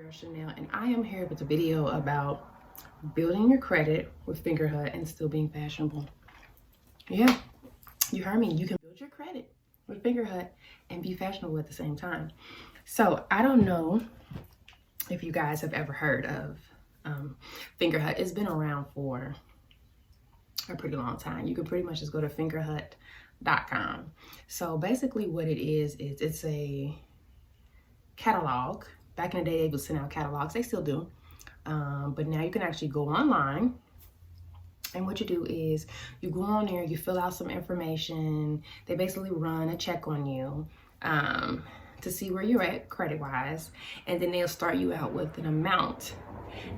Girl Chanel, and I am here with a video about building your credit with Fingerhut and still being fashionable. Yeah, you heard me. You can build your credit with Fingerhut and be fashionable at the same time. So I don't know if you guys have ever heard of Fingerhut. It's been around for a pretty long time. You can pretty much just go to fingerhut.com. So basically what it is it's a catalog. Back in the day, they would send out catalogs. They still do. But now you can actually go online. And what you do is you go on there, you fill out some information. They basically run a check on you to see where you're at credit-wise. And then they'll start you out with an amount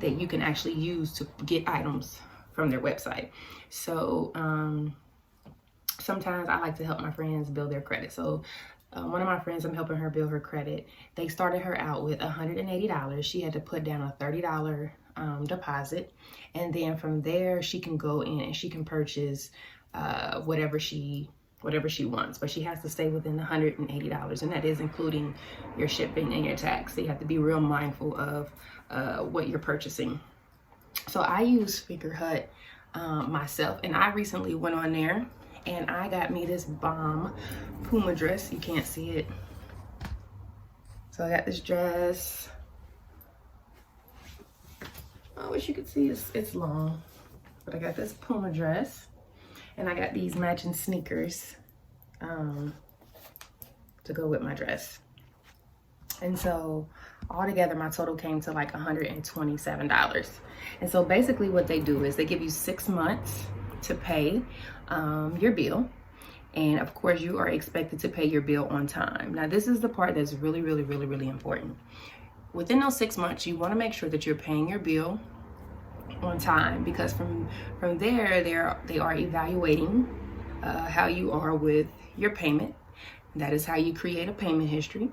that you can actually use to get items from their website. So sometimes I like to help my friends build their credit. So one of my friends, I'm helping her build her credit. They started her out with $180. She had to put down a $30 deposit. And then from there, she can go in and she can purchase whatever she wants. But she has to stay within the $180. And that is including your shipping and your tax. So you have to be real mindful of what you're purchasing. So I use Fingerhut myself. And I recently went on there and I got me this bomb Puma dress. You can't see it. So I got this dress. I wish you could see it's long. But I got this Puma dress. And I got these matching sneakers to go with my dress. And so altogether my total came to like $127. And so basically what they do is they give you 6 months to pay your bill. And of course you are expected to pay your bill on time. Now this is the part that's really important. Within those 6 months, you want to make sure that you're paying your bill on time, because from there they are evaluating how you are with your payment. That is how you create a payment history.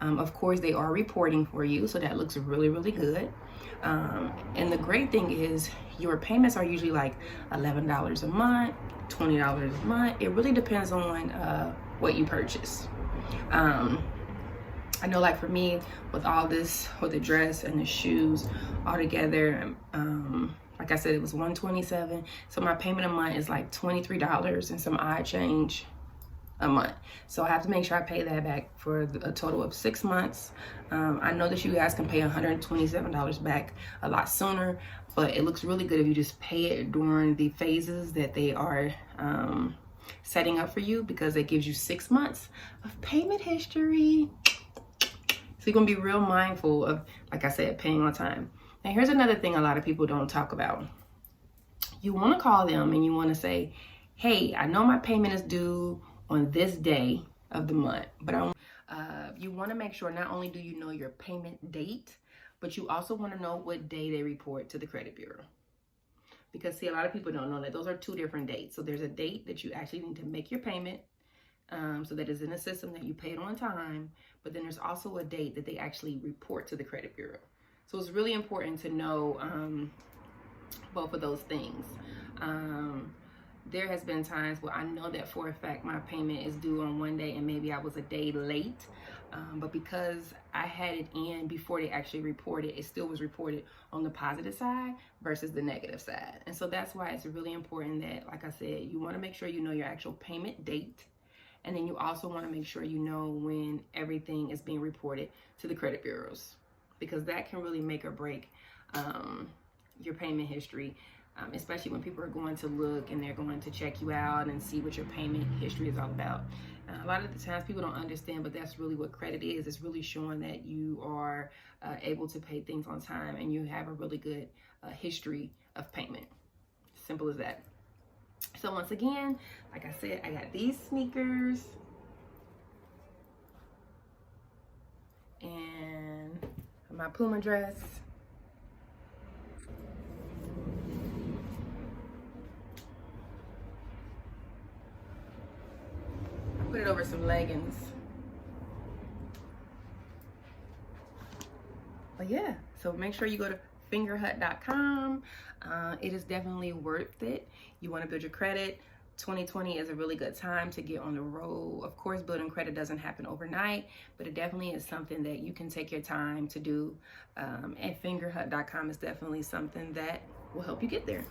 Of course they are reporting for you, so that looks really good. And the great thing is your payments are usually like $11 a month, $20 a month. It really depends on what you purchase. I know, like for me, with all this, with the dress and the shoes all together, like I said, it was $127. So my payment a month is like $23 and some odd change a month. So I have to make sure I pay that back for a total of 6 months. I know that you guys can pay $127 back a lot sooner, but it looks really good if you just pay it during the phases that they are setting up for you, because it gives you 6 months of payment history. So you're gonna be real mindful of, like I said, paying on time. Now here's another thing a lot of people don't talk about. You wanna call them and you wanna say, hey, I know my payment is due on this day of the month, but you want to make sure not only do you know your payment date, but you also want to know what day they report to the credit bureau. Because see, a lot of people don't know that those are two different dates. So there's a date that you actually need to make your payment, so that is in the system that you paid on time, but then there's also a date that they actually report to the credit bureau. So it's really important to know both of those things. There has been times where I know that for a fact my payment is due on one day and maybe I was a day late, but because I had it in before they actually reported, it still was reported on the positive side versus the negative side. And so that's why it's really important that, like I said, you want to make sure you know your actual payment date, and then you also want to make sure you know when everything is being reported to the credit bureaus, because that can really make or break your payment history. Especially when people are going to look and they're going to check you out and see what your payment history is all about. A lot of the times people don't understand, but that's really what credit is. It's really showing that you are able to pay things on time and you have a really good history of payment. Simple as that. So once again, like I said, I got these sneakers and my Puma dress. Put it over some leggings. But yeah, so make sure you go to fingerhut.com. It is definitely worth it. You want to build your credit. 2020 is a really good time to get on the road. Of course, building credit doesn't happen overnight, but it definitely is something that you can take your time to do. And fingerhut.com is definitely something that will help you get there.